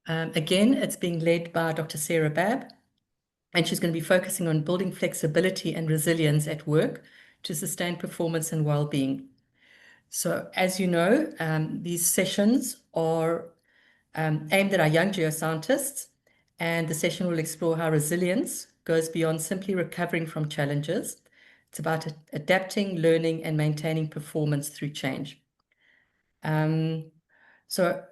Again, it's being led by Dr. Sarah Babb, and she's going to be focusing on building flexibility and resilience at work to sustain performance and well-being. So, as you know, these sessions are aimed at our young geoscientists, and the session will explore how resilience goes beyond simply recovering from challenges. It's about adapting, learning, and maintaining performance through change. So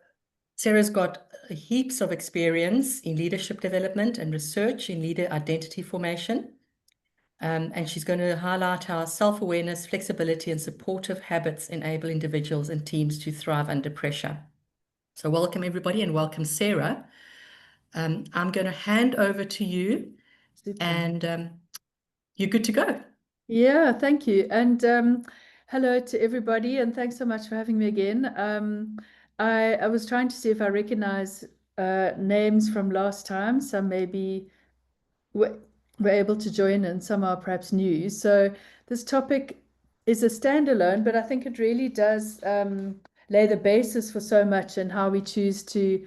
Sarah's got heaps of experience in leadership development and research in leader identity formation. And she's going to highlight how self-awareness, flexibility, and supportive habits enable individuals and teams to thrive under pressure. So welcome, everybody, and welcome, Sarah. I'm going to hand over to you, Super. and you're good to go. Yeah, thank you. And hello to everybody, and thanks so much for having me again. I was trying to see if I recognize names from last time. Some maybe were able to join, and some are perhaps new. So this topic is a standalone, but I think it really does lay the basis for so much and how we choose to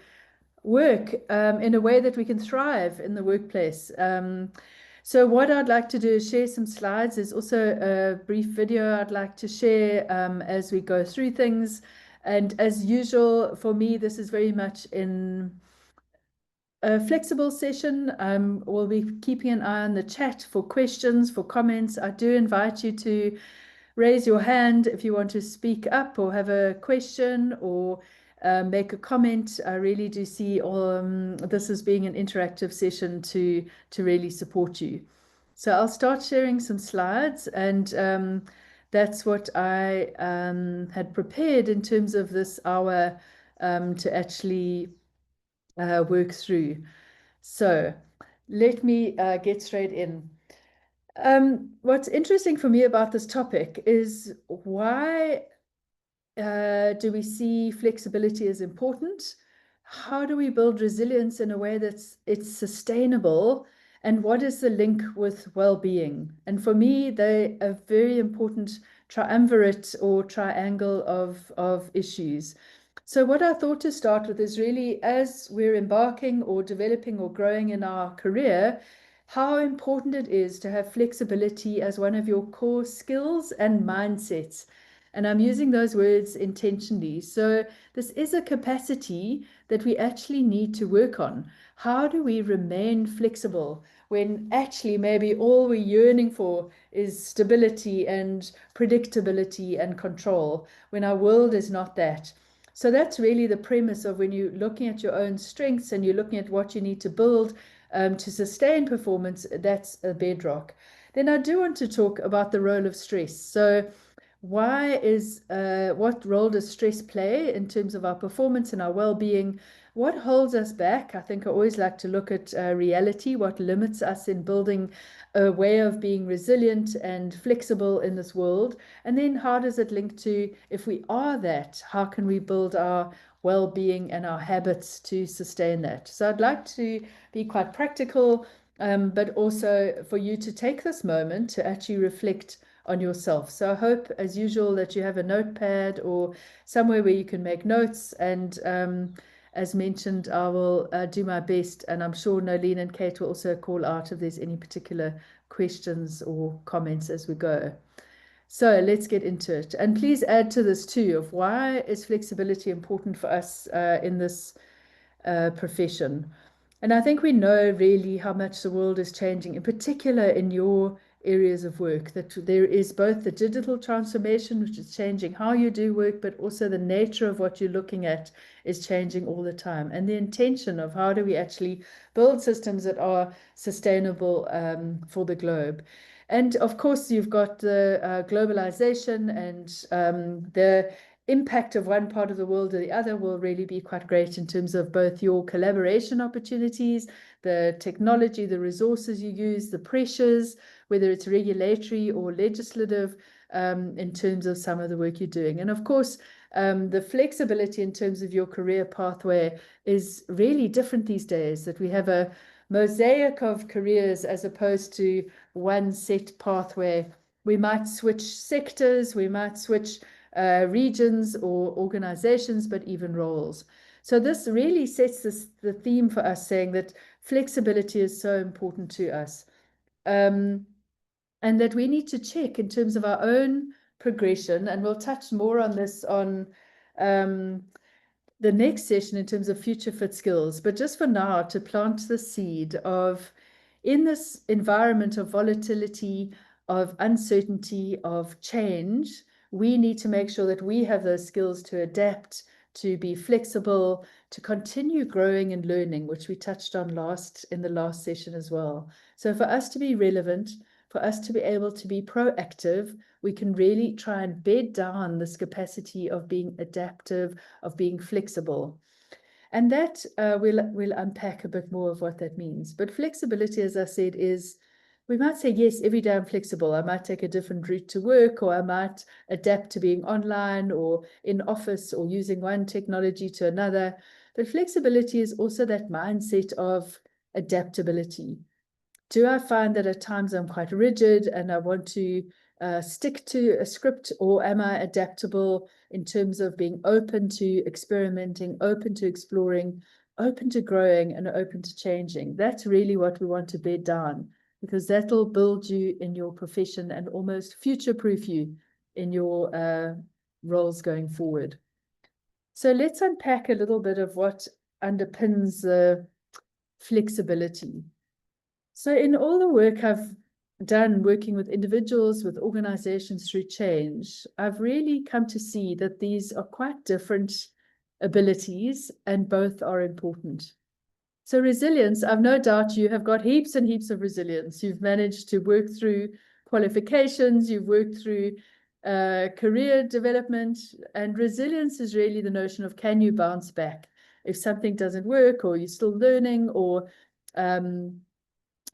work in a way that we can thrive in the workplace. So what I'd like to do is share some slides. There's also a brief video I'd like to share as we go through things. And as usual, for me, this is very much in a flexible session. We'll be keeping an eye on the chat for questions, for comments. I do invite you to raise your hand if you want to speak up or have a question or make a comment. I really do see this as being an interactive session to really support you. So I'll start sharing some slides, and that's what I had prepared in terms of this hour to actually work through. So let me get straight in. What's interesting for me about this topic is why do we see flexibility as important? How do we build resilience in a way it's sustainable? And what is the link with well-being? And for me, they're a very important triumvirate or triangle of issues. So what I thought to start with is really, as we're embarking or developing or growing in our career, how important it is to have flexibility as one of your core skills and mindsets. And I'm using those words intentionally. So this is a capacity that we actually need to work on. How do we remain flexible when actually maybe all we're yearning for is stability and predictability and control, when our world is not that? So that's really the premise of when you're looking at your own strengths and you're looking at what you need to build to sustain performance. That's a bedrock. Then I do want to talk about the role of stress. So what role does stress play in terms of our performance and our well-being? What holds us back? I think I always like to look at reality, what limits us in building a way of being resilient and flexible in this world. And then how does it link to, if we are that, how can we build our well-being and our habits to sustain that? So I'd like to be quite practical, but also for you to take this moment to actually reflect on yourself. So I hope, as usual, that you have a notepad or somewhere where you can make notes. And as mentioned, I will do my best. And I'm sure Nolene and Kate will also call out if there's any particular questions or comments as we go. So let's get into it. And please add to this too of why is flexibility important for us in this profession. And I think we know really how much the world is changing, in particular in your areas of work, that there is both the digital transformation, which is changing how you do work, but also the nature of what you're looking at is changing all the time. And the intention of how do we actually build systems that are sustainable for the globe. And of course, you've got the globalization and the impact of one part of the world or the other will really be quite great in terms of both your collaboration opportunities, the technology, the resources you use, the pressures, whether it's regulatory or legislative, in terms of some of the work you're doing. And of course, the flexibility in terms of your career pathway is really different these days, that we have a mosaic of careers as opposed to one set pathway. We might switch sectors, we might switch regions or organizations, but even roles. So this really sets the theme for us, saying that flexibility is so important to us. And that we need to check in terms of our own progression. And we'll touch more on this on the next session in terms of future fit skills. But just for now, to plant the seed of, in this environment of volatility, of uncertainty, of change, we need to make sure that we have those skills to adapt, to be flexible, to continue growing and learning, which we touched on in the last session as well. So for us to be relevant, for us to be able to be proactive, we can really try and bed down this capacity of being adaptive, of being flexible. And that we'll unpack a bit more of what that means. But flexibility, as I said, is, we might say, yes, every day I'm flexible. I might take a different route to work, or I might adapt to being online or in office or using one technology to another. But flexibility is also that mindset of adaptability. Do I find that at times I'm quite rigid and I want to stick to a script, or am I adaptable in terms of being open to experimenting, open to exploring, open to growing, and open to changing? That's really what we want to bed down, because that'll build you in your profession and almost future-proof you in your roles going forward. So let's unpack a little bit of what underpins the flexibility. So in all the work I've done working with individuals, with organizations through change, I've really come to see that these are quite different abilities, and both are important. So resilience, I've no doubt you have got heaps and heaps of resilience. You've managed to work through qualifications, you've worked through career development, and resilience is really the notion of, can you bounce back if something doesn't work, or you're still learning, or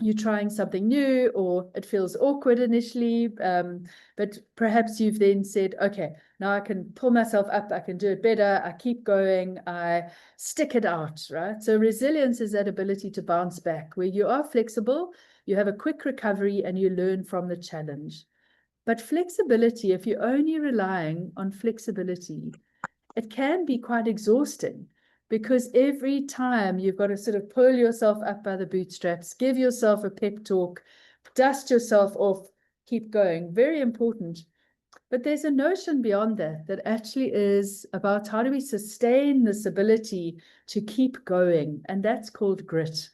you're trying something new, or it feels awkward initially, but perhaps you've then said, okay, now I can pull myself up, I can do it better, I keep going, I stick it out, right? So resilience is that ability to bounce back, where you are flexible, you have a quick recovery, and you learn from the challenge. But flexibility, if you're only relying on flexibility, it can be quite exhausting, because every time you've got to sort of pull yourself up by the bootstraps, give yourself a pep talk, dust yourself off, keep going. Very important. But there's a notion beyond that that actually is about, how do we sustain this ability to keep going? And that's called grit.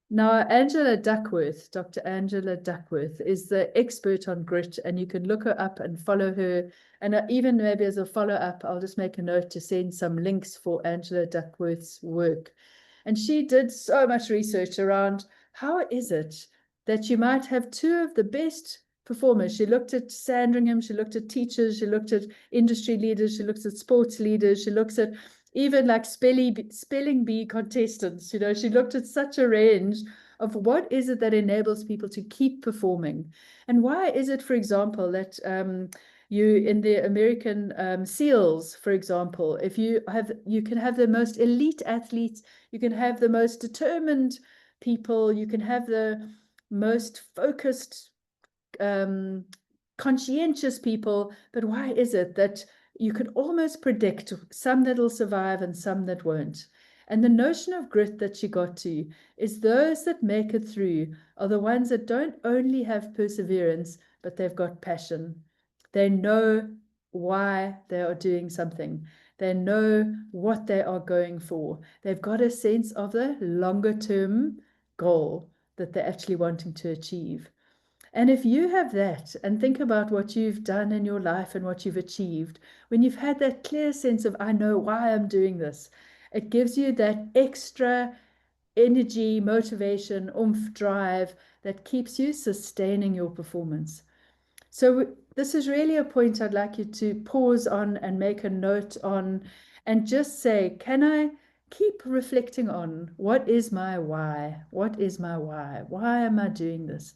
Now, Angela Duckworth, Dr. Angela Duckworth, is the expert on grit, and you can look her up and follow her. And even maybe as a follow-up, I'll just make a note to send some links for Angela Duckworth's work. And she did so much research around, how is it that you might have two of the best performers? She looked at Sandringham, she looked at teachers, she looked at industry leaders, she looks at sports leaders, she looks at even like spelling bee contestants. You know, she looked at such a range of what is it that enables people to keep performing. And why is it, for example, that you, in the American SEALs, for example, if you can have the most elite athletes, you can have the most determined people, you can have the most focused, conscientious people, but why is it that you can almost predict some that'll survive and some that won't? And the notion of grit that she got to is, those that make it through are the ones that don't only have perseverance, but they've got passion. They know why they are doing something. They know what they are going for. They've got a sense of the longer term goal that they're actually wanting to achieve. And if you have that, and think about what you've done in your life and what you've achieved, when you've had that clear sense of, I know why I'm doing this, it gives you that extra energy, motivation, oomph, drive that keeps you sustaining your performance. So this is really a point I'd like you to pause on and make a note on, and just say, can I keep reflecting on, what is my why? What is my why? Why am I doing this?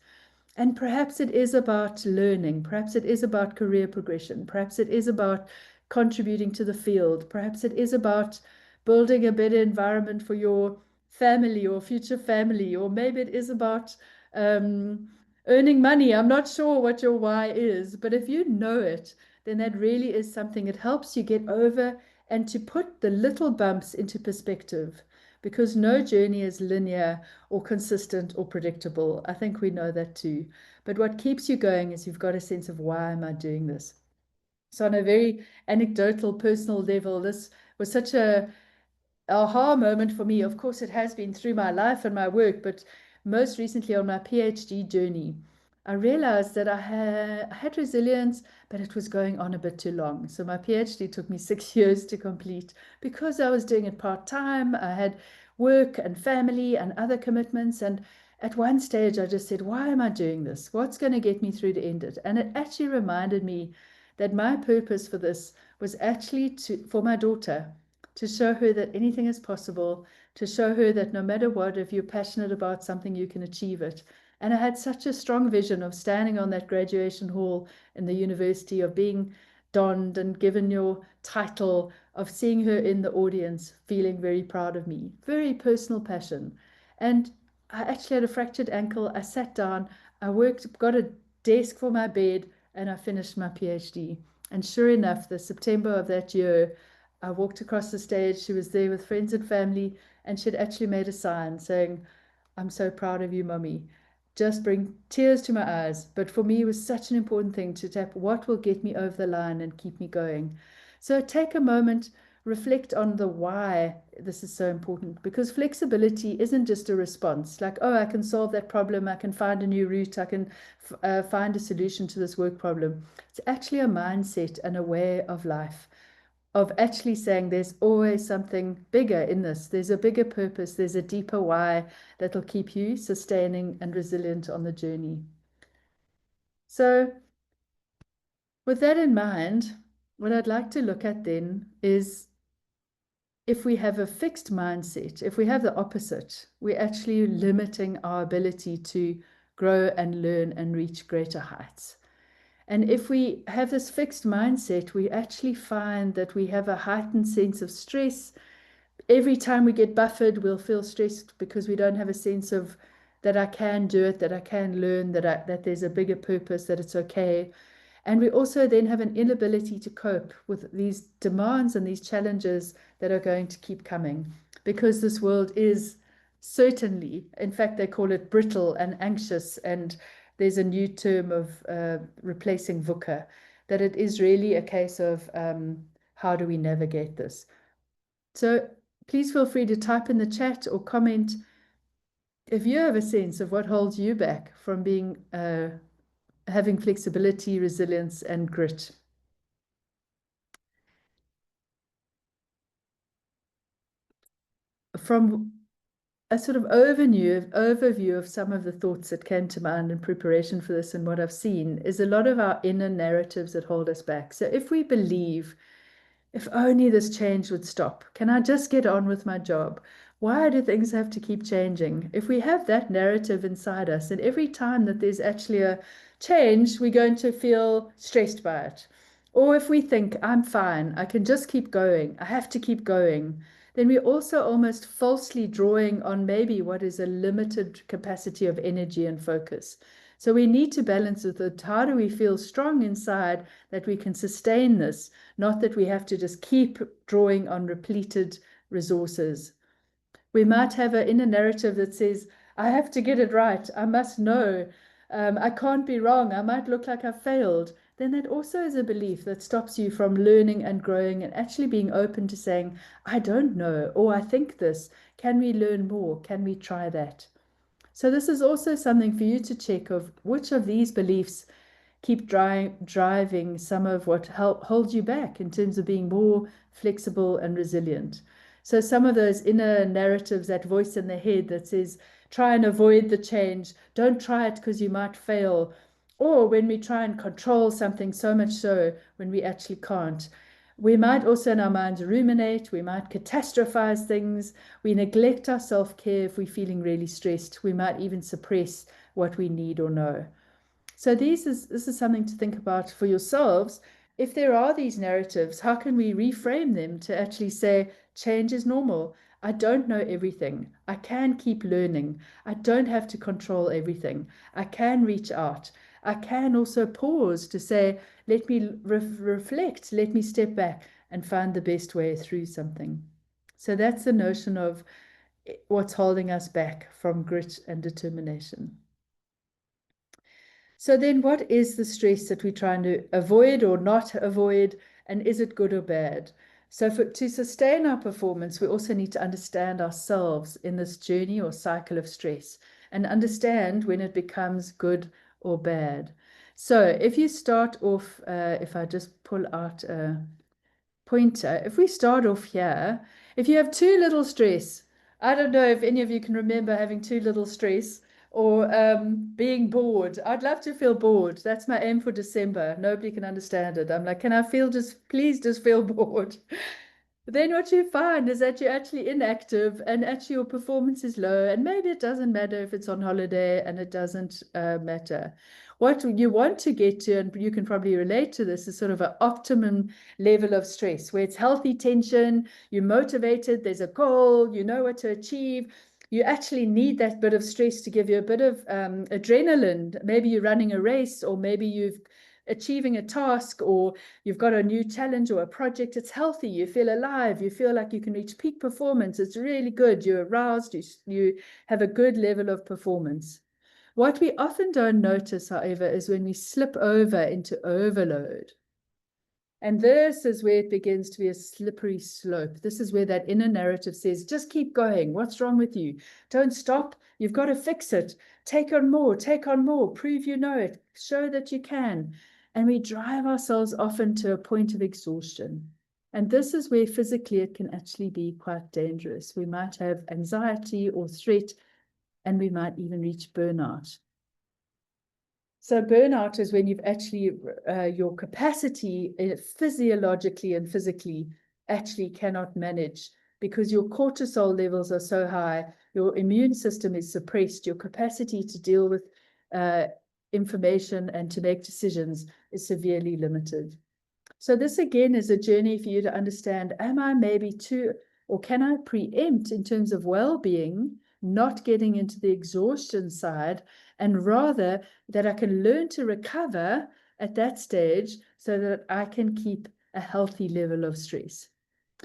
And perhaps it is about learning, perhaps it is about career progression, perhaps it is about contributing to the field, perhaps it is about building a better environment for your family or future family, or maybe it is about earning money. I'm not sure what your why is, but if you know it, then that really is something. It helps you get over and to put the little bumps into perspective, because no journey is linear or consistent or predictable. I think we know that too. But what keeps you going is you've got a sense of, why am I doing this? So on a very anecdotal, personal level, this was such a aha moment for me. Of course, it has been through my life and my work, but most recently on my PhD journey, I realized that I had resilience, but it was going on a bit too long. So my PhD took me 6 years to complete because I was doing it part-time. I had work and family and other commitments. And at one stage, I just said, why am I doing this? What's going to get me through to end it? And it actually reminded me that my purpose for this was actually for my daughter, to show her that anything is possible, to show her that no matter what, if you're passionate about something, you can achieve it. And I had such a strong vision of standing on that graduation hall in the university, of being donned and given your title, of seeing her in the audience, feeling very proud of me. Very personal passion. And I actually had a fractured ankle. I sat down, I worked, got a desk for my bed, and I finished my PhD. And sure enough, the September of that year, I walked across the stage. She was there with friends and family, and she'd actually made a sign saying, I'm so proud of you, Mummy. Just bring tears to my eyes. But for me, it was such an important thing to tap what will get me over the line and keep me going. So take a moment, reflect on the why this is so important, because flexibility isn't just a response like, oh, I can solve that problem, I can find a new route, I can find a solution to this work problem. It's actually a mindset and a way of life, of actually saying there's always something bigger in this. There's a bigger purpose. There's a deeper why that'll keep you sustaining and resilient on the journey. So with that in mind, what I'd like to look at then is, if we have a fixed mindset, if we have the opposite, we're actually limiting our ability to grow and learn and reach greater heights. And if we have this fixed mindset, we actually find that we have a heightened sense of stress. Every time we get buffered, we'll feel stressed because we don't have a sense of that I can do it, that I can learn, that there's a bigger purpose, that it's okay. And we also then have an inability to cope with these demands and these challenges that are going to keep coming, because this world is certainly, in fact, they call it brittle and anxious. And there's a new term of replacing VUCA, that it is really a case of how do we navigate this? So please feel free to type in the chat or comment if you have a sense of what holds you back from being having flexibility, resilience, and grit. From a sort of overview of some of the thoughts that came to mind in preparation for this, and what I've seen is a lot of our inner narratives that hold us back. So if we believe, if only this change would stop, can I just get on with my job? Why do things have to keep changing? If we have that narrative inside us, and every time that there's actually a change, we're going to feel stressed by it. Or if we think, I'm fine, I can just keep going, I have to keep going, then we're also almost falsely drawing on maybe what is a limited capacity of energy and focus. So we need to balance it. How do we feel strong inside that we can sustain this, not that we have to just keep drawing on repleted resources. We might have an inner narrative that says, I have to get it right, I must know, I can't be wrong, I might look like I've failed. Then that also is a belief that stops you from learning and growing and actually being open to saying, I don't know, or I think this, can we learn more, can we try that? So this is also something for you to check, of which of these beliefs keep driving some of what holds you back in terms of being more flexible and resilient. So some of those inner narratives, that voice in the head that says, try and avoid the change, don't try it because you might fail. Or when we try and control something so much so when we actually can't. We might also in our minds ruminate, we might catastrophize things, we neglect our self-care if we're feeling really stressed, we might even suppress what we need or know. So this is something to think about for yourselves. If there are these narratives, how can we reframe them to actually say, change is normal. I don't know everything. I can keep learning. I don't have to control everything. I can reach out. I can also pause to say, let me reflect, let me step back, and find the best way through something. So that's the notion of what's holding us back from grit and determination. So then what is the stress that we're trying to avoid or not avoid, and is it good or bad? So to sustain our performance, we also need to understand ourselves in this journey or cycle of stress and understand when it becomes good or bad. So if you start off, if I just pull out a pointer, if we start off here, if you have too little stress, I don't know if any of you can remember having too little stress or being bored. I'd love to feel bored. That's my aim for December. Nobody can understand it. I'm like, can I feel please just feel bored. Then what you find is that you're actually inactive and actually your performance is low, and maybe it doesn't matter if it's on holiday, and it doesn't matter. What you want to get to, and you can probably relate to this, is sort of an optimum level of stress where it's healthy tension, you're motivated, there's a goal, you know what to achieve. You actually need that bit of stress to give you a bit of adrenaline. Maybe you're running a race, or maybe you've achieving a task, or you've got a new challenge or a project. It's healthy. You feel alive. You feel like you can reach peak performance. It's really good. You're aroused. You have a good level of performance. What we often don't notice, however, is when we slip over into overload. And this is where it begins to be a slippery slope. This is where that inner narrative says, just keep going. What's wrong with you? Don't stop. You've got to fix it. Take on more, prove you know it, show that you can. And we drive ourselves often to a point of exhaustion. And this is where physically it can actually be quite dangerous. We might have anxiety or threat, and we might even reach burnout. So burnout is when you've actually, your capacity physiologically and physically actually cannot manage, because your cortisol levels are so high, your immune system is suppressed, your capacity to deal with information and to make decisions is severely limited. So this again is a journey for you to understand, am I maybe too, or can I preempt in terms of well-being, not getting into the exhaustion side, and rather that I can learn to recover at that stage so that I can keep a healthy level of stress.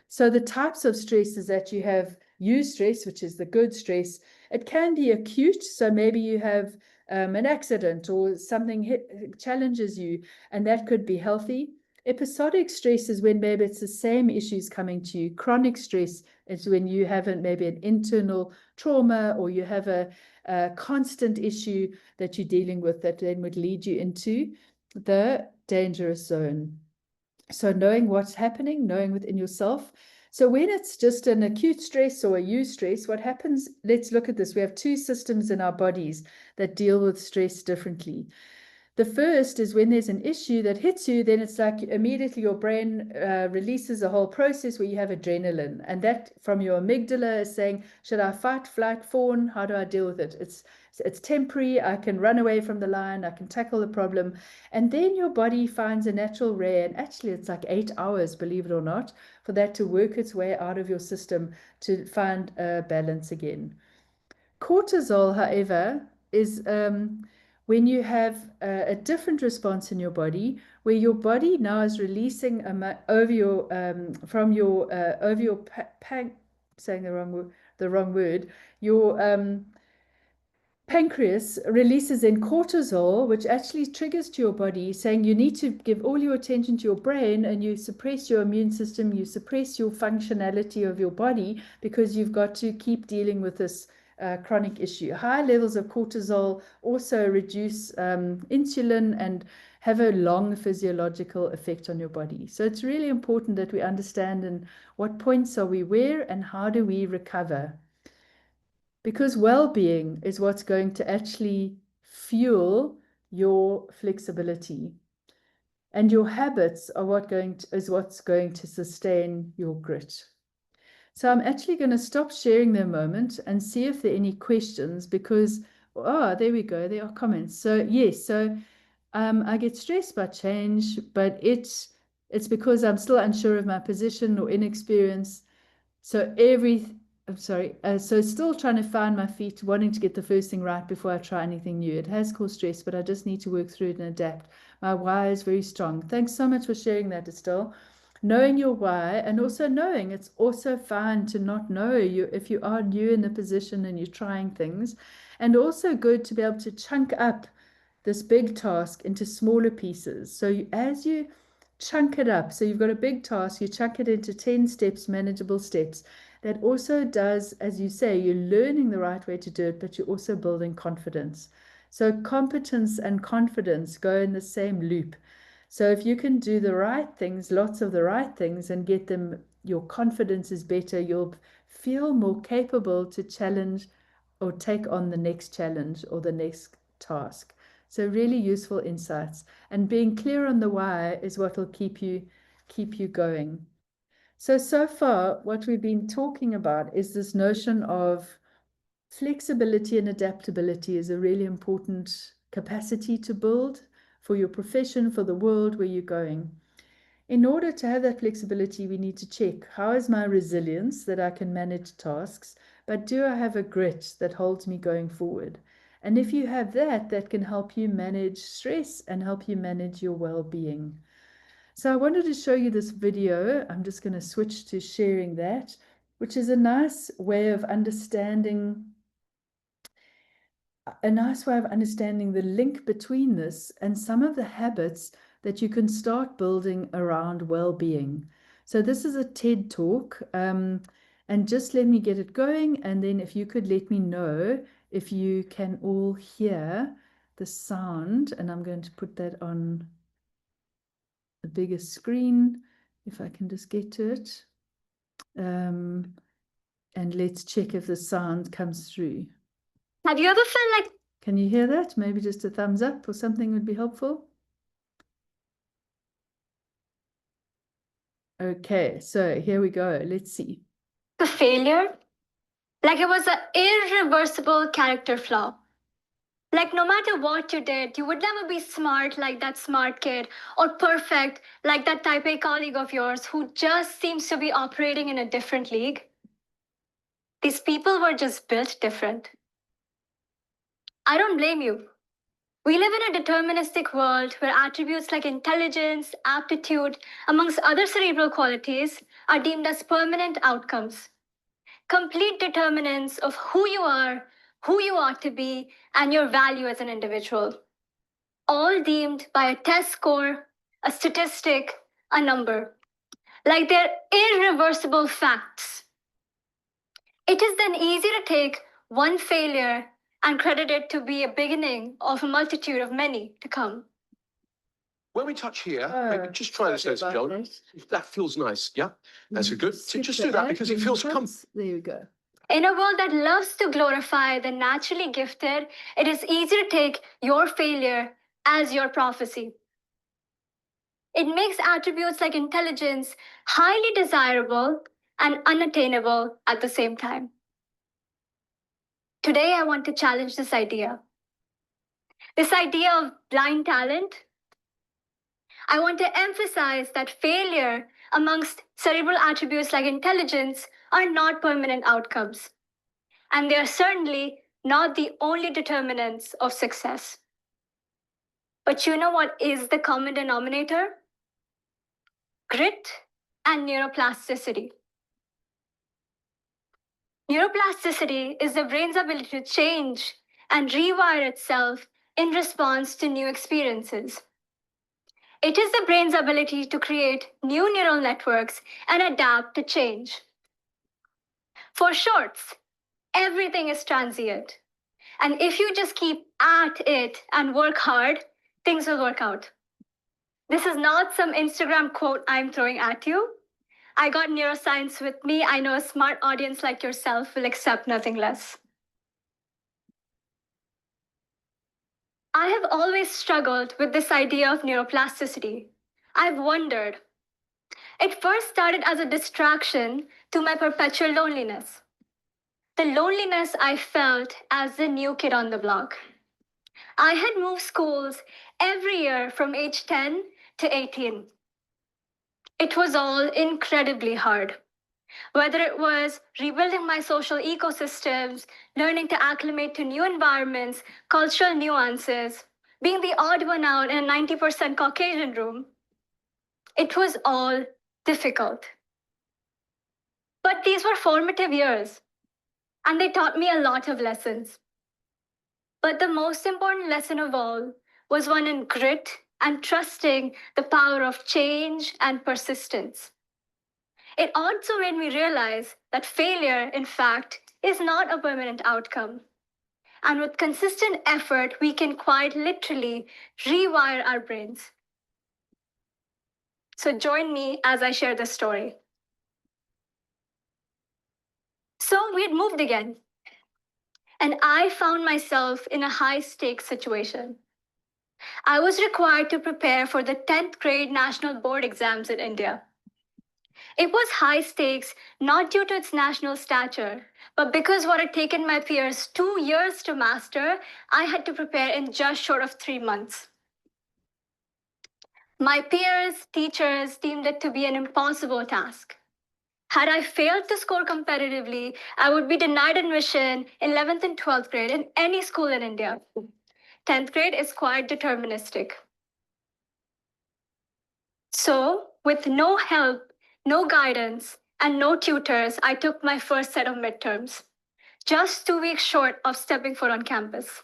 So the types of stress is that you have eustress, which is the good stress. It can be acute, so maybe you have an accident or something challenges you, and that could be healthy. Episodic stress is when maybe it's the same issues coming to you. Chronic stress is when you have maybe an internal trauma, or you have a constant issue that you're dealing with that then would lead you into the dangerous zone. So knowing what's happening, knowing within yourself. So when it's just an acute stress or a eustress, what happens, let's look at this. We have two systems in our bodies that deal with stress differently. The first is when there's an issue that hits you, then it's like immediately your brain releases a whole process where you have adrenaline. And that from your amygdala is saying, should I fight, flight, fawn? How do I deal with it? It's temporary. I can run away from the lion. I can tackle the problem. And then your body finds a natural way. And actually, it's like 8 hours, believe it or not, for that to work its way out of your system to find a balance again. Cortisol, however, is when you have a different response in your body, where your body now is releasing over your saying the wrong word, your pancreas releases in cortisol, which actually triggers to your body saying you need to give all your attention to your brain, and you suppress your immune system, you suppress your functionality of your body, because you've got to keep dealing with this chronic issue. High levels of cortisol also reduce insulin and have a long physiological effect on your body. So it's really important that we understand in what points are we where and how do we recover. Because well-being is what's going to actually fuel your flexibility. And your habits are what's going to sustain your grit. So I'm actually going to stop sharing them a moment and see if there are any questions, because, there we go, there are comments. So yes, I get stressed by change, but it's because I'm still unsure of my position or inexperienced. So so still trying to find my feet, wanting to get the first thing right before I try anything new. It has caused stress, but I just need to work through it and adapt. My why is very strong. Thanks so much for sharing that, Estelle. knowing your why, and also knowing it's also fine to not know you if you are new in a position and you're trying things, and also good to be able to chunk up this big task into smaller pieces. So as you chunk it up, so you've got a big task, you chunk it into 10 steps, manageable steps. That also does, as you say, you're learning the right way to do it, but you're also building confidence. So competence and confidence go in the same loop. So if you can do the right things, lots of the right things, and get them, your confidence is better, you'll feel more capable to challenge or take on the next challenge or the next task. So really useful insights, and being clear on the why is what will keep you going. So far, what we've been talking about is this notion of flexibility and adaptability is a really important capacity to build for your profession, for the world where you're going. In order to have that flexibility, we need to check, how is my resilience that I can manage tasks, but do I have a grit that holds me going forward? And if you have that, that can help you manage stress and help you manage your well-being. So I wanted to show you this video. I'm just going to switch to sharing that, which is a nice way of understanding the link between this and some of the habits that you can start building around well-being. So this is a TED Talk, and just let me get it going, and then if you could let me know if you can all hear the sound, and I'm going to put that on a bigger screen, if I can just get to it. And let's check if the sound comes through. Have you ever felt like... Can you hear that? Maybe just a thumbs up or something would be helpful. Okay, so here we go. Let's see. a failure? Like it was an irreversible character flaw. Like no matter what you did, you would never be smart like that smart kid, or perfect like that type A colleague of yours who just seems to be operating in a different league. These people were just built different. I don't blame you. We live in a deterministic world where attributes like intelligence, aptitude, amongst other cerebral qualities, are deemed as permanent outcomes. Complete determinants of who you are, who you ought to be, and your value as an individual. All deemed by a test score, a statistic, a number. Like they're irreversible facts. It is then easy to take one failure and credit it to be a beginning of a multitude of many to come. When we touch here, maybe just try this, ladies and gentlemen. That feels nice, yeah? That's a good. So just do that because it feels comfortable. There you go. In a world that loves to glorify the naturally gifted, it is easy to take your failure as your prophecy. It makes attributes like intelligence highly desirable and unattainable at the same time. Today, I want to challenge this idea. This idea of blind talent. I want to emphasize that failure amongst cerebral attributes like intelligence are not permanent outcomes. And they are certainly not the only determinants of success. But you know what is the common denominator? Grit and neuroplasticity. Neuroplasticity is the brain's ability to change and rewire itself in response to new experiences. It is the brain's ability to create new neural networks and adapt to change. For shorts, everything is transient. And if you just keep at it and work hard, things will work out. This is not some Instagram quote I'm throwing at you. I got neuroscience with me. I know a smart audience like yourself will accept nothing less. I have always struggled with this idea of neuroplasticity. I've wondered. It first started as a distraction to my perpetual loneliness. The loneliness I felt as the new kid on the block. I had moved schools every year from age 10 to 18. It was all incredibly hard. Whether it was rebuilding my social ecosystems, learning to acclimate to new environments, cultural nuances, being the odd one out in a 90% Caucasian room, it was all difficult. But these were formative years, and they taught me a lot of lessons. But the most important lesson of all was one in grit and trusting the power of change and persistence. It also made me realize that failure, in fact, is not a permanent outcome. And with consistent effort, we can quite literally rewire our brains. So join me as I share this story. So we had moved again, and I found myself in a high-stakes situation. I was required to prepare for the 10th grade national board exams in India. It was high stakes, not due to its national stature, but because what had taken my peers 2 years to master, I had to prepare in just short of 3 months. My peers, teachers deemed it to be an impossible task. Had I failed to score competitively, I would be denied admission in 11th and 12th grade in any school in India. 10th grade is quite deterministic. So, with no help, no guidance, and no tutors, I took my first set of midterms, just 2 weeks short of stepping foot on campus.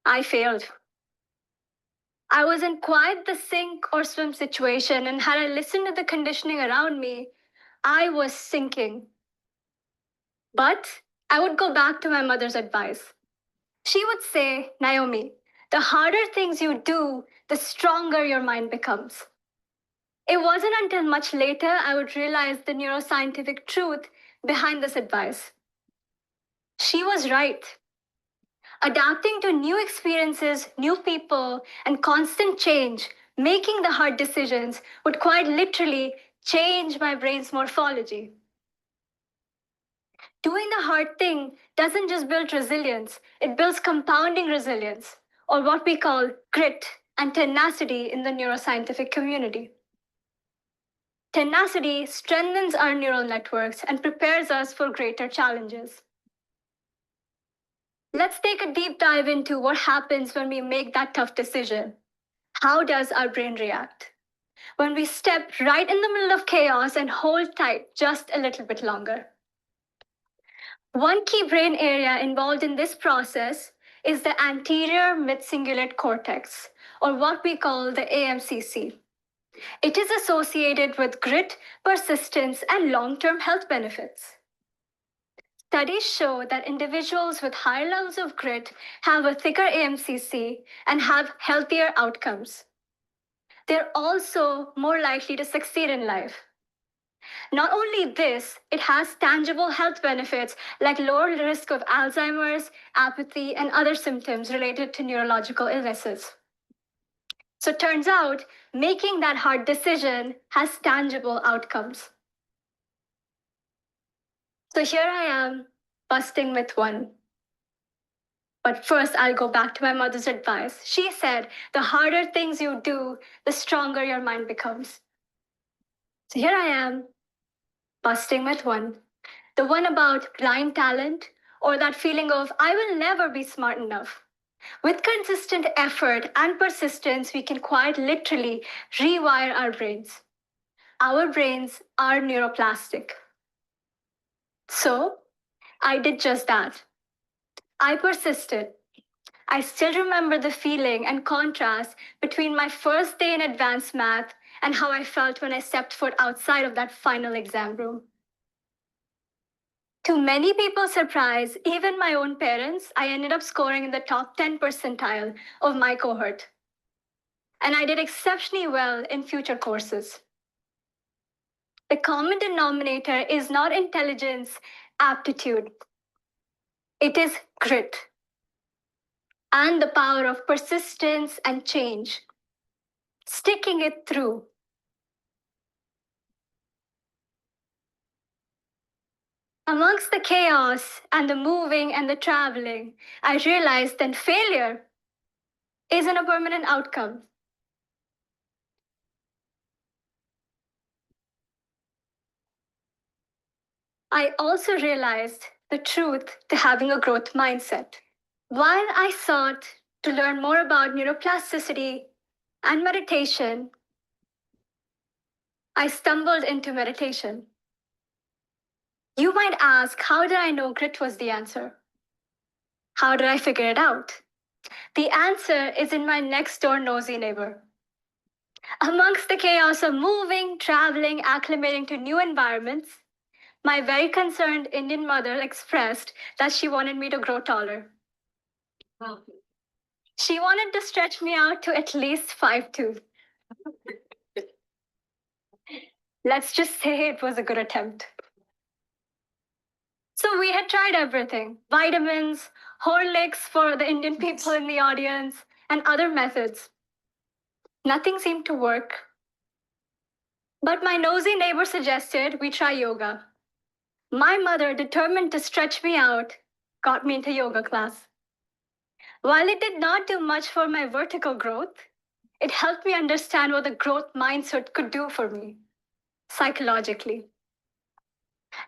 I failed. I was in quite the sink or swim situation, and had I listened to the conditioning around me, I was sinking. But I would go back to my mother's advice. She would say, Naomi, the harder things you do, the stronger your mind becomes. It wasn't until much later I would realize the neuroscientific truth behind this advice. She was right. Adapting to new experiences, new people, and constant change, making the hard decisions would quite literally change my brain's morphology. Doing the hard thing doesn't just build resilience, it builds compounding resilience, or what we call grit and tenacity in the neuroscientific community. Tenacity strengthens our neural networks and prepares us for greater challenges. Let's take a deep dive into what happens when we make that tough decision. How does our brain react? When we step right in the middle of chaos and hold tight just a little bit longer. One key brain area involved in this process is the anterior midcingulate cortex, or what we call the AMCC. It is associated with grit, persistence, and long-term health benefits. Studies show that individuals with higher levels of grit have a thicker AMCC and have healthier outcomes. They're also more likely to succeed in life. Not only this, it has tangible health benefits like lower risk of Alzheimer's, apathy, and other symptoms related to neurological illnesses. So it turns out, making that hard decision has tangible outcomes. So here I am, busting myth one. But first, I'll go back to my mother's advice. She said, the harder things you do, the stronger your mind becomes. So here I am, busting myth one. The one about blind talent, or that feeling of, I will never be smart enough. With consistent effort and persistence, we can quite literally rewire our brains. Our brains are neuroplastic. So, I did just that. I persisted. I still remember the feeling and contrast between my first day in advanced math and how I felt when I stepped foot outside of that final exam room. To many people's surprise, even my own parents, I ended up scoring in the top 10 percentile of my cohort. And I did exceptionally well in future courses. The common denominator is not intelligence, aptitude. It is grit and the power of persistence and change, sticking it through. Amongst the chaos and the moving and the traveling, I realized that failure isn't a permanent outcome. I also realized the truth to having a growth mindset. While I sought to learn more about neuroplasticity and meditation, I stumbled into meditation. You might ask, how did I know grit was the answer? How did I figure it out? The answer is in my next door nosy neighbor. Amongst the chaos of moving, traveling, acclimating to new environments, my very concerned Indian mother expressed that she wanted me to grow taller. She wanted to stretch me out to at least 5'2". Let's just say it was a good attempt. So we had tried everything: vitamins, Horlicks for the Indian people in the audience, and other methods. Nothing seemed to work. But my nosy neighbor suggested we try yoga. My mother, determined to stretch me out, got me into yoga class. While it did not do much for my vertical growth, it helped me understand what the growth mindset could do for me psychologically.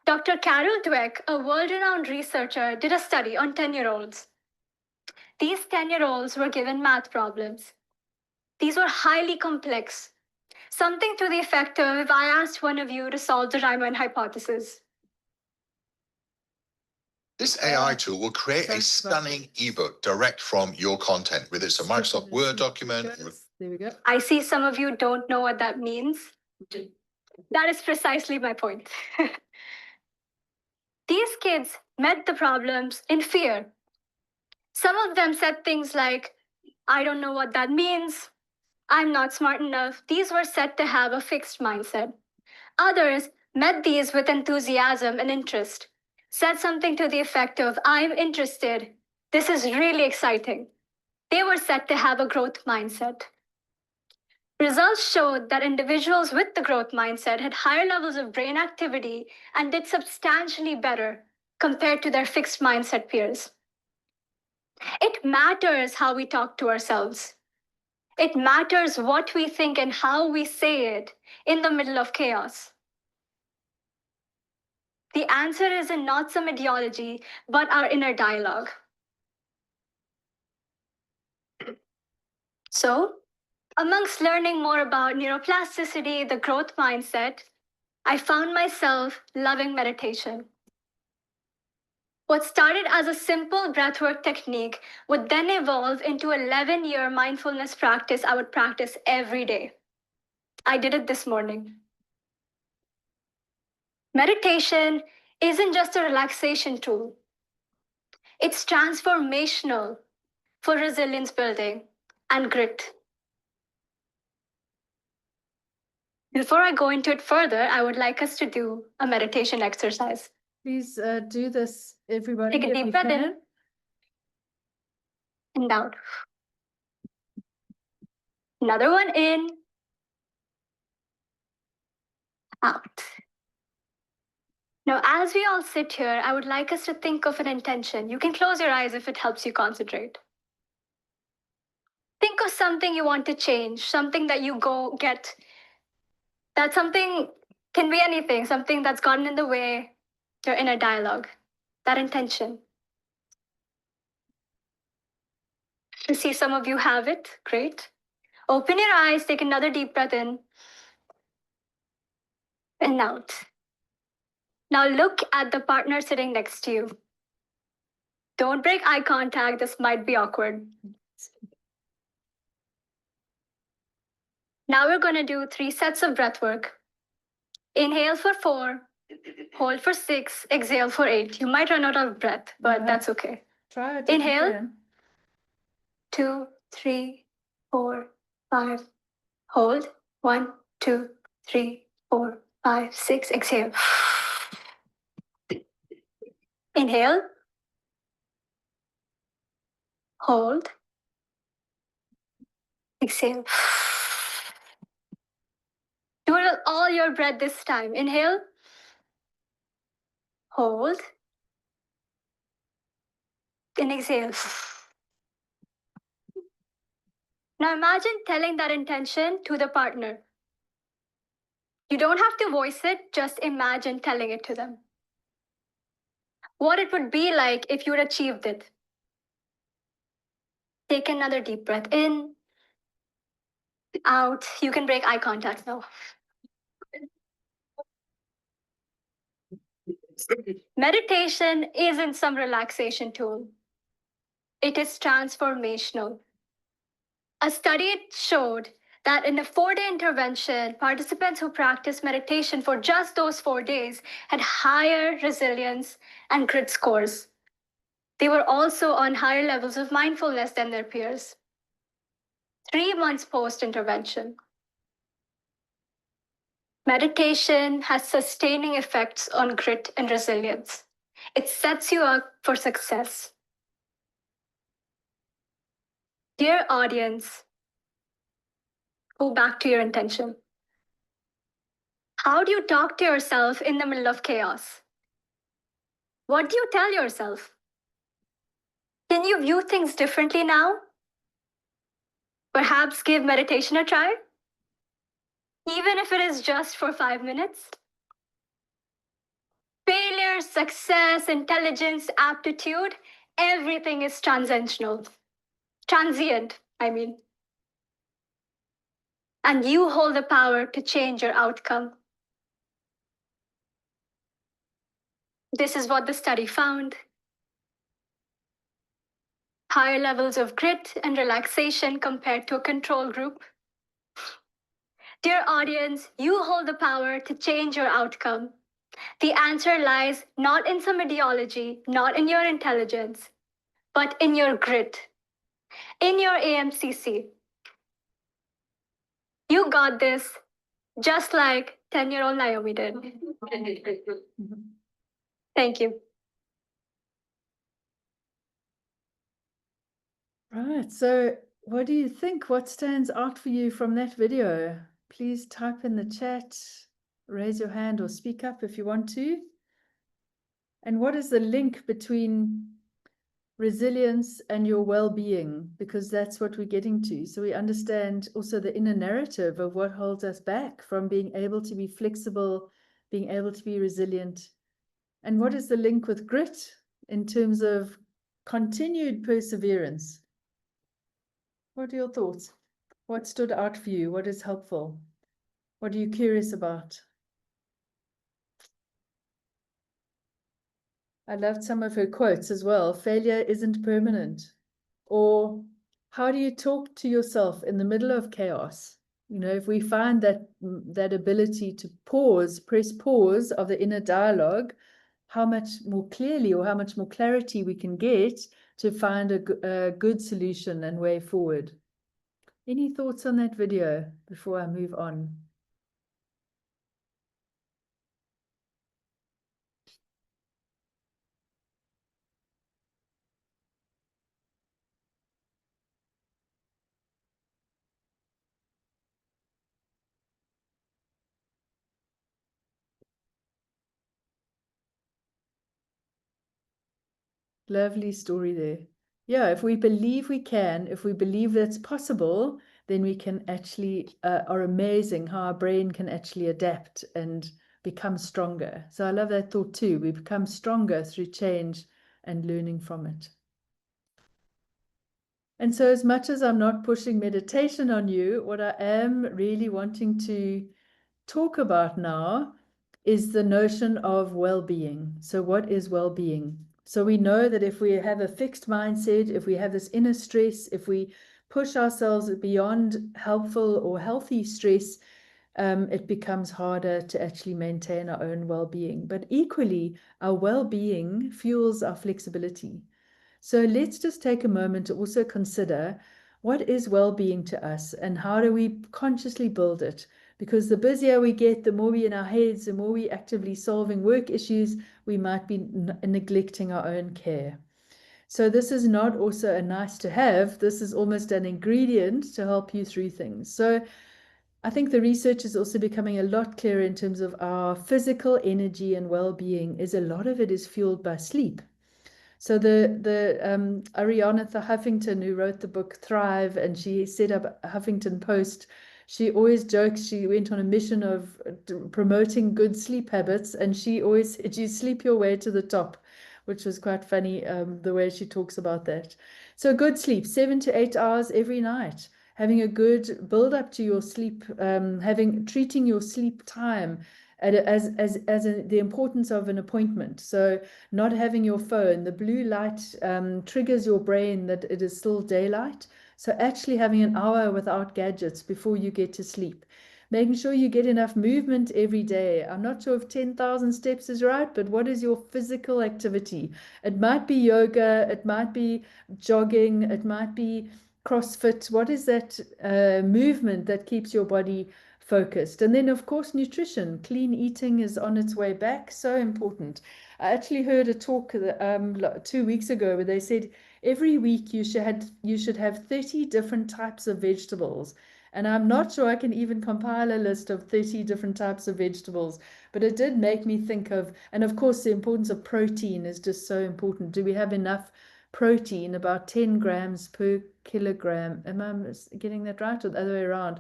Dr. Carol Dweck, a world-renowned researcher, did a study on 10-year-olds. These 10-year-olds were given math problems. These were highly complex, something to the effect of if I asked one of you to solve the Riemann hypothesis. This AI tool will create a stunning ebook direct from your content, whether it's a Microsoft Word document. There we go. I see some of you don't know what that means. That is precisely my point. These kids met the problems in fear. Some of them said things like, I don't know what that means. I'm not smart enough. These were said to have a fixed mindset. Others met these with enthusiasm and interest, said something to the effect of, I'm interested. This is really exciting. They were said to have a growth mindset. Results showed that individuals with the growth mindset had higher levels of brain activity and did substantially better compared to their fixed mindset peers. It matters how we talk to ourselves. It matters what we think and how we say it in the middle of chaos. The answer is in not some ideology, but our inner dialogue. So, amongst learning more about neuroplasticity, the growth mindset, I found myself loving meditation. What started as a simple breathwork technique would then evolve into an 11-year mindfulness practice I would practice every day. I did it this morning. Meditation isn't just a relaxation tool. It's transformational for resilience building and grit. Before I go into it further, I would like us to do a meditation exercise. Please do this, everybody. Take a deep breath in and out. Another one in, out. Now, as we all sit here, I would like us to think of an intention. You can close your eyes if it helps you concentrate. Think of something you want to change, something that you go get. That something can be anything, something that's gotten in the way, your inner dialogue, that intention. I see some of you have it. Great. Open your eyes, take another deep breath in and out. Now look at the partner sitting next to you. Don't break eye contact, this might be awkward. Now we're going to do 3 sets of breath work. Inhale for 4, hold for 6, exhale for 8. You might run out of breath, but that's okay. Try it. Inhale. 2, 3, 4, 5. Hold. 1, 2, 3, 4, 5, 6. Exhale. Inhale. Hold. Exhale. Do it with all your breath this time. Inhale. Hold. And exhale. Now imagine telling that intention to the partner. You don't have to voice it, just imagine telling it to them. What it would be like if you had achieved it. Take another deep breath in, out. You can break eye contact now. Meditation isn't some relaxation tool. It is transformational. A study showed that in a 4-day intervention, participants who practiced meditation for just those 4 days had higher resilience and grit scores. They were also on higher levels of mindfulness than their peers. 3 months post-intervention. Meditation has sustaining effects on grit and resilience. It sets you up for success. Dear audience, go back to your intention. How do you talk to yourself in the middle of chaos? What do you tell yourself? Can you view things differently now? Perhaps give meditation a try? Even if it is just for 5 minutes? Failure, success, intelligence, aptitude, everything is transient, I mean. And you hold the power to change your outcome. This is what the study found. Higher levels of grit and relaxation compared to a control group. Dear audience, you hold the power to change your outcome. The answer lies not in some ideology, not in your intelligence, but in your grit, in your AMCC. You got this, just like 10-year-old Naomi did. Thank you. Right, so what do you think? What stands out for you from that video? Please type in the chat, raise your hand or speak up if you want to. And what is the link between resilience and your well-being? Because that's what we're getting to. So we understand also the inner narrative of what holds us back from being able to be flexible, being able to be resilient. And what is the link with grit in terms of continued perseverance? What are your thoughts? What stood out for you? What is helpful? What are you curious about? I loved some of her quotes as well. Failure isn't permanent. Or how do you talk to yourself in the middle of chaos? You know, if we find that ability to pause, press pause of the inner dialogue, how much more clearly or how much more clarity we can get to find a good solution and way forward. Any thoughts on that video before I move on? Lovely story there. Yeah, if we believe we can, if we believe that's possible, then we can actually, are amazing how our brain can actually adapt and become stronger. So I love that thought too. We become stronger through change and learning from it. And so as much as I'm not pushing meditation on you, what I am really wanting to talk about now is the notion of well-being. So what is well-being? So we know that if we have a fixed mindset, if we have this inner stress, if we push ourselves beyond helpful or healthy stress, it becomes harder to actually maintain our own well-being. But equally, our well-being fuels our flexibility. So let's just take a moment to also consider what is well-being to us and how do we consciously build it? Because the busier we get, the more we're in our heads, the more we're actively solving work issues, we might be neglecting our own care. So this is not also a nice to have, this is almost an ingredient to help you through things. So I think the research is also becoming a lot clearer in terms of our physical energy and well-being is a lot of it is fueled by sleep. So Ariana Huffington, who wrote the book Thrive, and she set up Huffington Post, she always jokes she went on a mission of promoting good sleep habits, and she always said you sleep your way to the top, which was quite funny, the way she talks about that. So good sleep, 7 to 8 hours every night, having a good build up to your sleep, treating your sleep time the importance of an appointment. So not having your phone, the blue light triggers your brain that it is still daylight. So actually having an hour without gadgets before you get to sleep. Making sure you get enough movement every day. I'm not sure if 10,000 steps is right, but what is your physical activity? It might be yoga, it might be jogging, it might be CrossFit. What is that movement that keeps your body focused? And then, of course, nutrition. Clean eating is on its way back. So important. I actually heard a talk 2 weeks ago where they said every week you should have 30 different types of vegetables. And I'm not sure I can even compile a list of 30 different types of vegetables, but it did make me think of, and of course, the importance of protein is just so important. Do we have enough protein, about 10 grams per kilogram? Am I getting that right, or the other way around?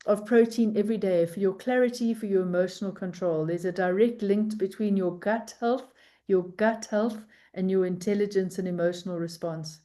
Of protein every day for your clarity, for your emotional control. There's a direct link between your gut health, and your intelligence and emotional response.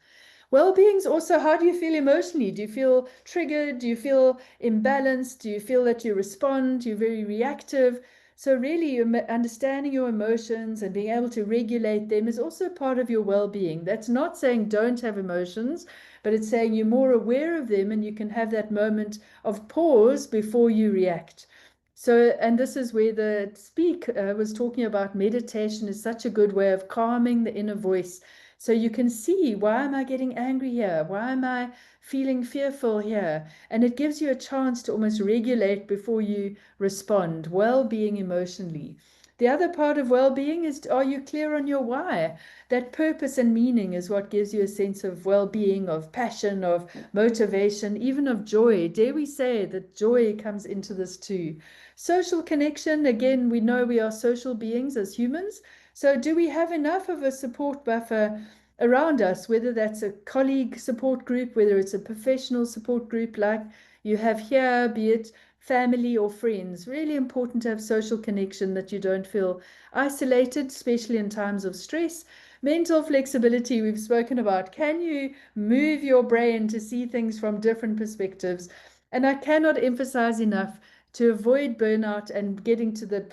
Well-being is also, how do you feel emotionally? Do you feel triggered? Do you feel imbalanced? Do you feel that you respond? You're very reactive. So really, understanding your emotions and being able to regulate them is also part of your well-being. That's not saying don't have emotions, but it's saying you're more aware of them and you can have that moment of pause before you react. So, and this is where the speaker was talking about meditation is such a good way of calming the inner voice. So you can see, why am I getting angry here? Why am I feeling fearful here? And it gives you a chance to almost regulate before you respond. Well-being emotionally. The other part of well-being is, are you clear on your why? That purpose and meaning is what gives you a sense of well-being, of passion, of motivation, even of joy. Dare we say that joy comes into this too? Social connection, again, we know we are social beings as humans. So do we have enough of a support buffer around us, whether that's a colleague support group, whether it's a professional support group like you have here, be it family or friends? Really important to have social connection, that you don't feel isolated, especially in times of stress. Mental flexibility, we've spoken about. Can you move your brain to see things from different perspectives? And I cannot emphasize enough, to avoid burnout and getting to the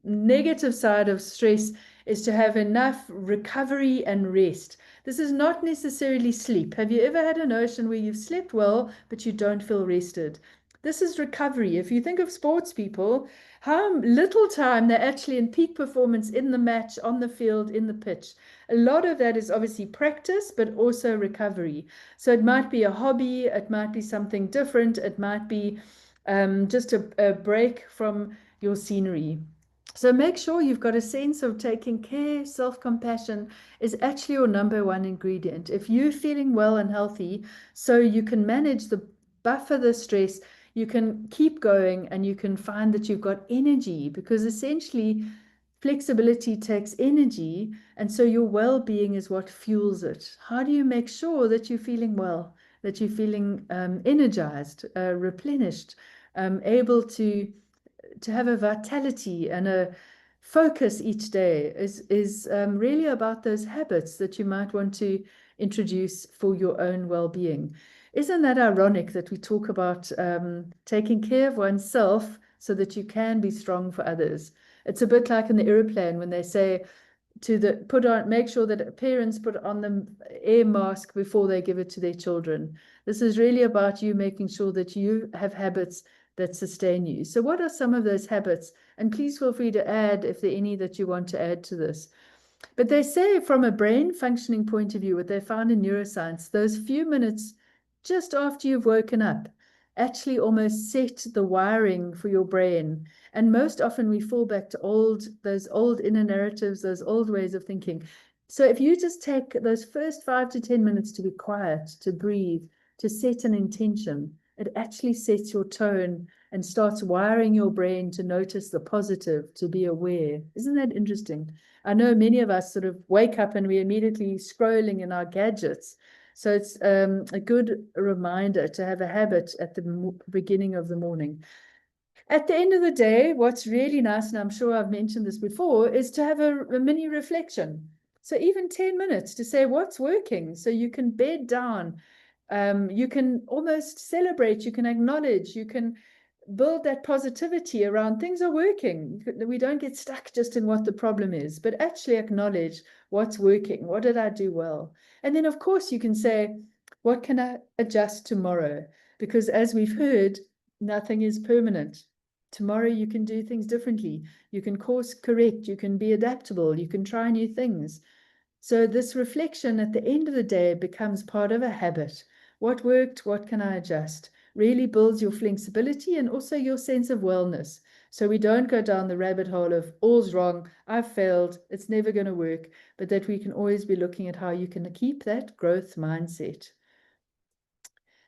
negative side of stress, is to have enough recovery and rest. This is not necessarily sleep. Have you ever had a notion where you've slept well, but you don't feel rested? This is recovery. If you think of sports people, how little time they're actually in peak performance in the match, on the field, in the pitch. A lot of that is obviously practice, but also recovery. So it might be a hobby, it might be something different, it might be just a break from your scenery. So make sure you've got a sense of taking care. Self-compassion is actually your number one ingredient. If you're feeling well and healthy, so you can manage buffer the stress, you can keep going, and you can find that you've got energy, because essentially flexibility takes energy, and so your well-being is what fuels it. How do you make sure that you're feeling well, that you're feeling energized, replenished, able to have a vitality and a focus each day? Is really about those habits that you might want to introduce for your own well-being. Isn't that ironic that we talk about taking care of oneself so that you can be strong for others? It's a bit like in the airplane when they say make sure that parents put on the air mask before they give it to their children. This is really about you making sure that you have habits that sustain you. So what are some of those habits? And please feel free to add if there are any that you want to add to this. But they say, from a brain functioning point of view, what they found in neuroscience, those few minutes just after you've woken up actually almost set the wiring for your brain. And most often we fall back to those old inner narratives, those old ways of thinking. So if you just take those first 5 to 10 minutes to be quiet, to breathe, to set an intention, it actually sets your tone and starts wiring your brain to notice the positive, to be aware. Isn't that interesting? I know many of us sort of wake up and we're immediately scrolling in our gadgets. So it's a good reminder to have a habit at the beginning of the morning. At the end of the day, what's really nice, and I'm sure I've mentioned this before, is to have a mini reflection. So even 10 minutes to say what's working. So you can bed down. You can almost celebrate. You can acknowledge. You can build that positivity around things are working. We don't get stuck just in what the problem is, but actually acknowledge what's working. What did I do well? And then, of course, you can say, what can I adjust tomorrow? Because as we've heard, nothing is permanent. Tomorrow you can do things differently. You can course correct. You can be adaptable. You can try new things. So this reflection at the end of the day becomes part of a habit. What worked? What can I adjust? Really builds your flexibility and also your sense of wellness. So we don't go down the rabbit hole of all's wrong, I've failed, it's never going to work, but that we can always be looking at how you can keep that growth mindset.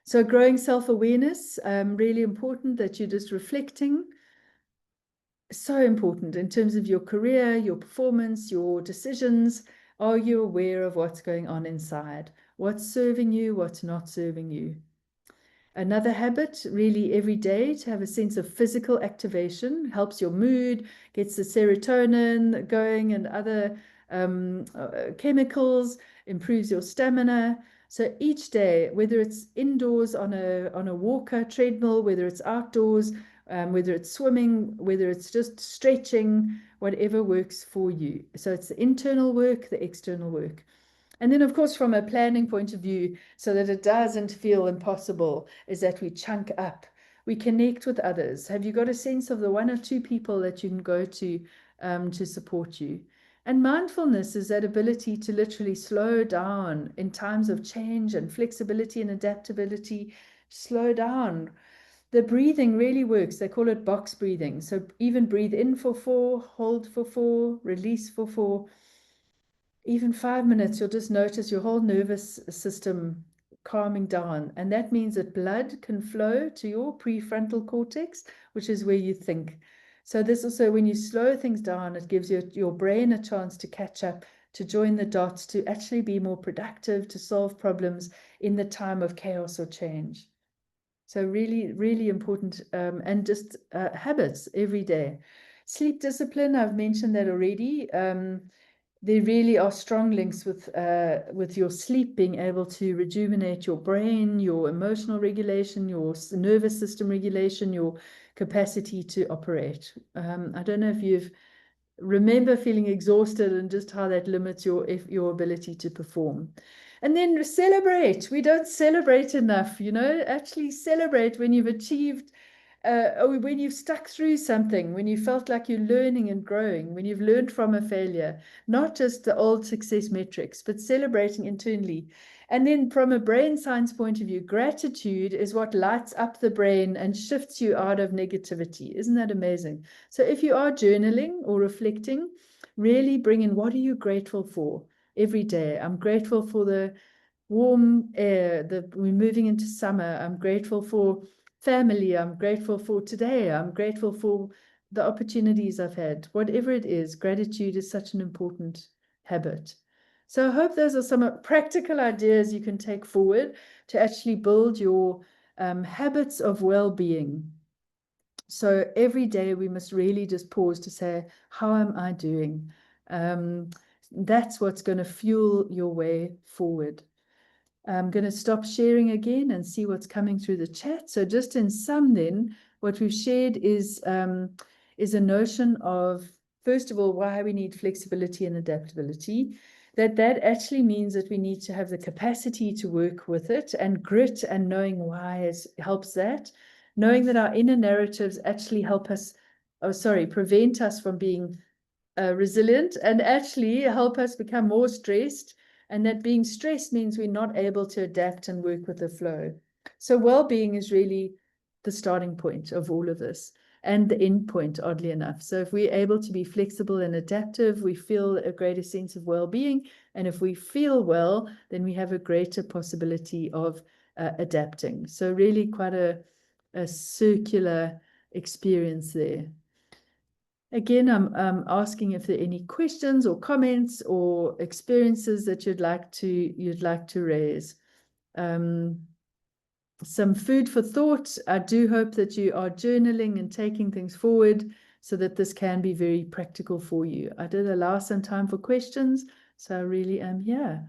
So growing self-awareness, really important that you're just reflecting. So important in terms of your career, your performance, your decisions. Are you aware of what's going on inside? What's serving you, what's not serving you? Another habit, really every day, to have a sense of physical activation, helps your mood, gets the serotonin going and other chemicals, improves your stamina. So each day, whether it's indoors on a walker, treadmill, whether it's outdoors, whether it's swimming, whether it's just stretching, whatever works for you. So it's the internal work, the external work. And then, of course, from a planning point of view, so that it doesn't feel impossible, is that we chunk up. We connect with others. Have you got a sense of the 1 or 2 people that you can go to support you? And mindfulness is that ability to literally slow down in times of change and flexibility and adaptability. Slow down. The breathing really works. They call it box breathing. So even breathe in for 4, hold for 4, release for 4. Even 5 minutes, you'll just notice your whole nervous system calming down. And that means that blood can flow to your prefrontal cortex, which is where you think. So this also, when you slow things down, it gives your brain a chance to catch up, to join the dots, to actually be more productive, to solve problems in the time of chaos or change. So really, really important, and just habits every day. Sleep discipline, I've mentioned that already. There really are strong links with your sleep being able to rejuvenate your brain, your emotional regulation, your nervous system regulation, your capacity to operate. I don't know if you've remember feeling exhausted and just how that limits your ability to perform. And then celebrate. We don't celebrate enough, actually celebrate when you've achieved, or when you've stuck through something, when you felt like you're learning and growing, when you've learned from a failure, not just the old success metrics, but celebrating internally. And then from a brain science point of view, gratitude is what lights up the brain and shifts you out of negativity. Isn't that amazing? So if you are journaling or reflecting, really bring in, what are you grateful for every day? I'm grateful for the warm air, we're moving into summer. I'm grateful for family. I'm grateful for today. I'm grateful for the opportunities I've had. Whatever it is, gratitude is such an important habit. So I hope those are some practical ideas you can take forward to actually build your habits of well-being. So every day we must really just pause to say, how am I doing? That's what's going to fuel your way forward. I'm going to stop sharing again and see what's coming through the chat. So just in sum then, what we've shared is a notion of, first of all, why we need flexibility and adaptability. That actually means that we need to have the capacity to work with it, and grit and knowing why helps that. Knowing that our inner narratives actually help us, prevent us from being resilient and actually help us become more stressed. And that being stressed means we're not able to adapt and work with the flow. So well-being is really the starting point of all of this, and the end point, oddly enough. So if we're able to be flexible and adaptive, we feel a greater sense of well-being. And if we feel well, then we have a greater possibility of adapting. So really quite a circular experience there. Again, I'm asking if there are any questions or comments or experiences that you'd like to raise. Some food for thought. I do hope that you are journaling and taking things forward so that this can be very practical for you. I did allow some time for questions, so I really am here.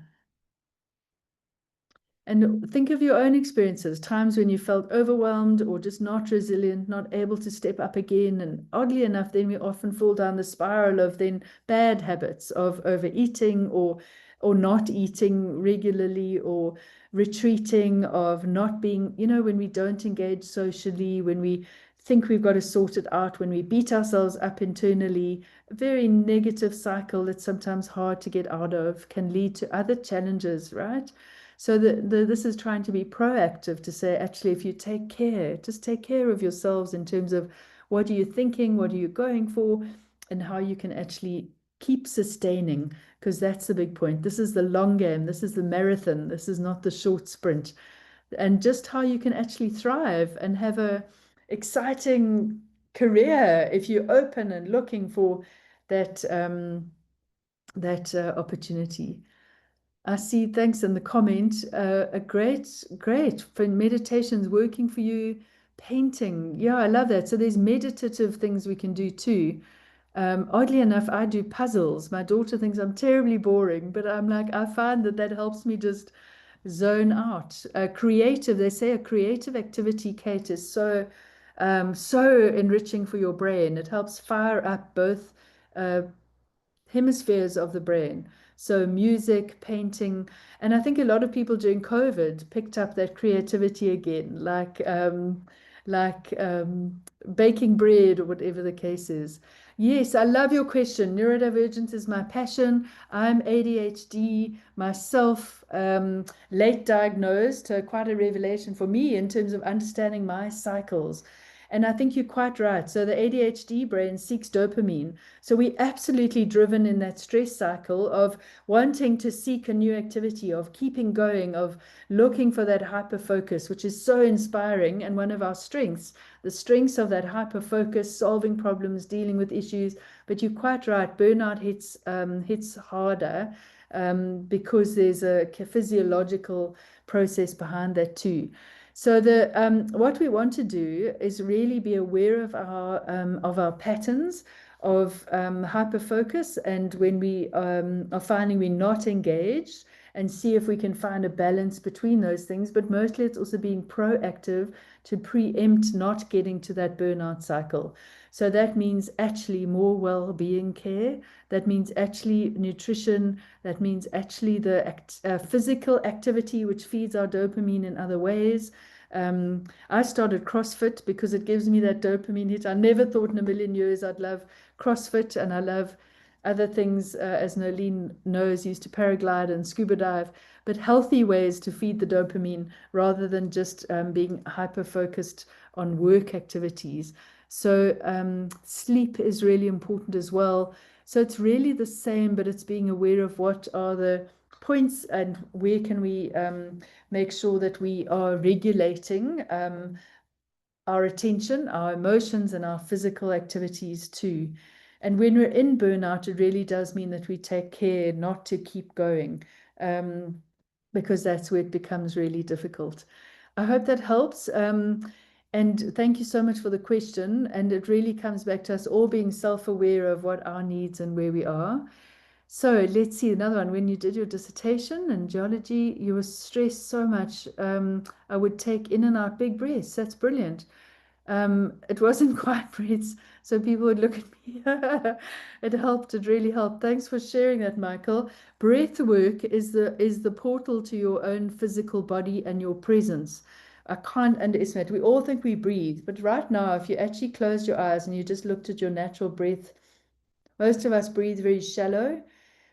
And think of your own experiences, times when you felt overwhelmed or just not resilient, not able to step up again. And oddly enough, then we often fall down the spiral of then bad habits of overeating or not eating regularly, or retreating, of not being, when we don't engage socially, when we think we've got to sort it out, when we beat ourselves up internally. A very negative cycle that's sometimes hard to get out of, can lead to other challenges, right? So this is trying to be proactive, to say, actually, if you take care, just take care of yourselves in terms of what are you thinking, what are you going for, and how you can actually keep sustaining, because that's the big point. This is the long game. This is the marathon. This is not the short sprint. And just how you can actually thrive and have a exciting career if you're open and looking for that opportunity. I see, thanks in the comment, a great for meditations working for you. Painting, yeah, I love that. So there's meditative things we can do too. Oddly enough, I do puzzles. My daughter thinks I'm terribly boring, but I'm like, I find that helps me just zone out. Creative, they say a creative activity, Kate, is so enriching for your brain. It helps fire up both hemispheres of the brain. So music, painting, and I think a lot of people during COVID picked up that creativity again, like baking bread or whatever the case is. Yes, I love your question. Neurodivergence is my passion. I'm ADHD myself, late diagnosed, quite a revelation for me in terms of understanding my cycles. And I think you're quite right. So the ADHD brain seeks dopamine. So we're absolutely driven in that stress cycle of wanting to seek a new activity, of keeping going, of looking for that hyper focus, which is so inspiring and one of our strengths. The strengths of that hyper focus, solving problems, dealing with issues. But you're quite right. Burnout hits harder because there's a physiological process behind that too. So what we want to do is really be aware of our patterns of hyperfocus, and when we are finding we're not engaged, and see if we can find a balance between those things. But mostly it's also being proactive to preempt not getting to that burnout cycle. So that means actually more well-being care. That means actually nutrition. That means actually the physical activity, which feeds our dopamine in other ways. I started CrossFit because it gives me that dopamine hit. I never thought in a million years I'd love CrossFit, and I love other things, as Nolene knows, used to paraglide and scuba dive, but healthy ways to feed the dopamine rather than just being hyper-focused on work activities. So sleep is really important as well. So it's really the same, but it's being aware of what are the points and where can we make sure that we are regulating our attention, our emotions, and our physical activities too. And when we're in burnout, it really does mean that we take care not to keep going, because that's where it becomes really difficult. I hope that helps. And thank you so much for the question. And it really comes back to us all being self-aware of what our needs and where we are. So let's see another one. When you did your dissertation in geology, you were stressed so much. I would take in and out big breaths. That's brilliant. It wasn't quiet breaths, so people would look at me. It helped. It really helped. Thanks for sharing that, Michael. Breath work is the portal to your own physical body and your presence. I can't underestimate. We all think we breathe, but right now, if you actually closed your eyes and you just looked at your natural breath, most of us breathe very shallow.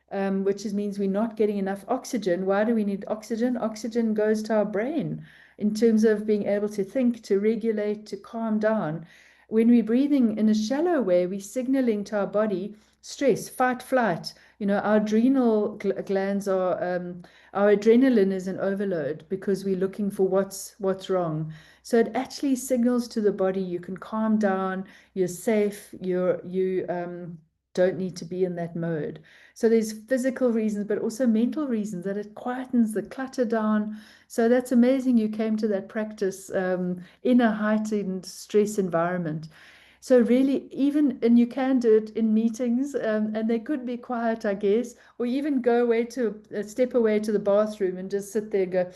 Which means we're not getting enough oxygen. Why do we need oxygen? Oxygen goes to our brain in terms of being able to think, to regulate, to calm down. When we're breathing in a shallow way, we're signaling to our body stress, fight, flight. Our adrenal glands are, our adrenaline is in overload because we're looking for what's wrong. So it actually signals to the body you can calm down, you're safe, you don't need to be in that mode. So there's physical reasons, but also mental reasons, that it quietens the clutter down. So that's amazing you came to that practice in a heightened stress environment. So really, and you can do it in meetings, and they could be quiet, I guess, or even go away step away to the bathroom and just sit there and go,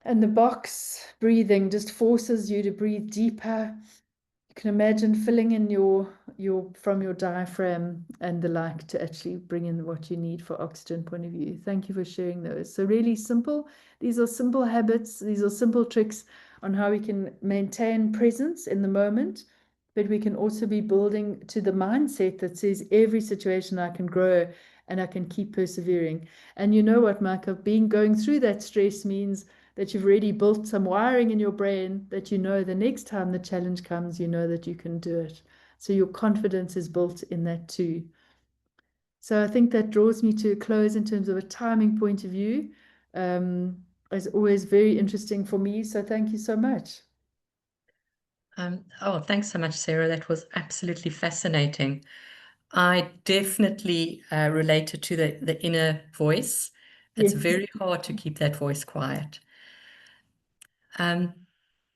And the box breathing just forces you to breathe deeper. You can imagine filling in your from your diaphragm and the like to actually bring in what you need for oxygen point of view. Thank you for sharing those. So really simple. These are simple habits. These are simple tricks on how we can maintain presence in the moment, but we can also be building to the mindset that says every situation I can grow and I can keep persevering. And you know what, Michael, going through that stress means that you've already built some wiring in your brain that you know the next time the challenge comes, you know that you can do it. So your confidence is built in that too. So I think that draws me to a close in terms of a timing point of view. It's always very interesting for me. So thank you so much. Oh, thanks so much, Sarah. That was absolutely fascinating. I definitely related to the inner voice. It's Yes. very hard to keep that voice quiet.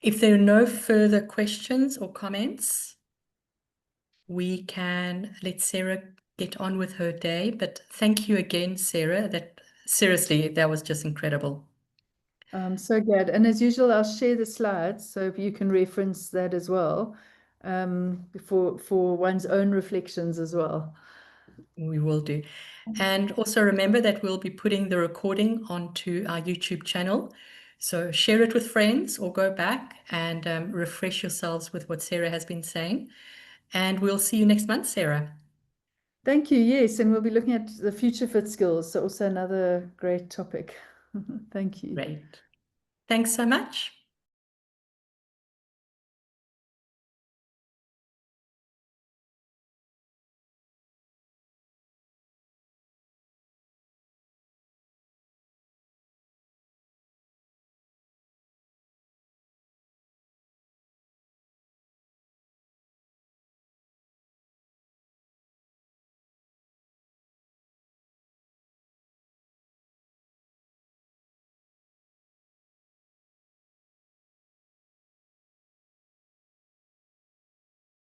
If there are no further questions or comments, we can let Sarah get on with her day. But thank you again, Sarah. Seriously, that was just incredible. So good. And as usual, I'll share the slides so you can reference that as well, for one's own reflections as well. We will do. And also remember that we'll be putting the recording onto our YouTube channel. So share it with friends or go back and refresh yourselves with what Sarah has been saying. And we'll see you next month, Sarah. Thank you. Yes, and we'll be looking at the future fit skills. So also another great topic. Thank you. Great. Thanks so much.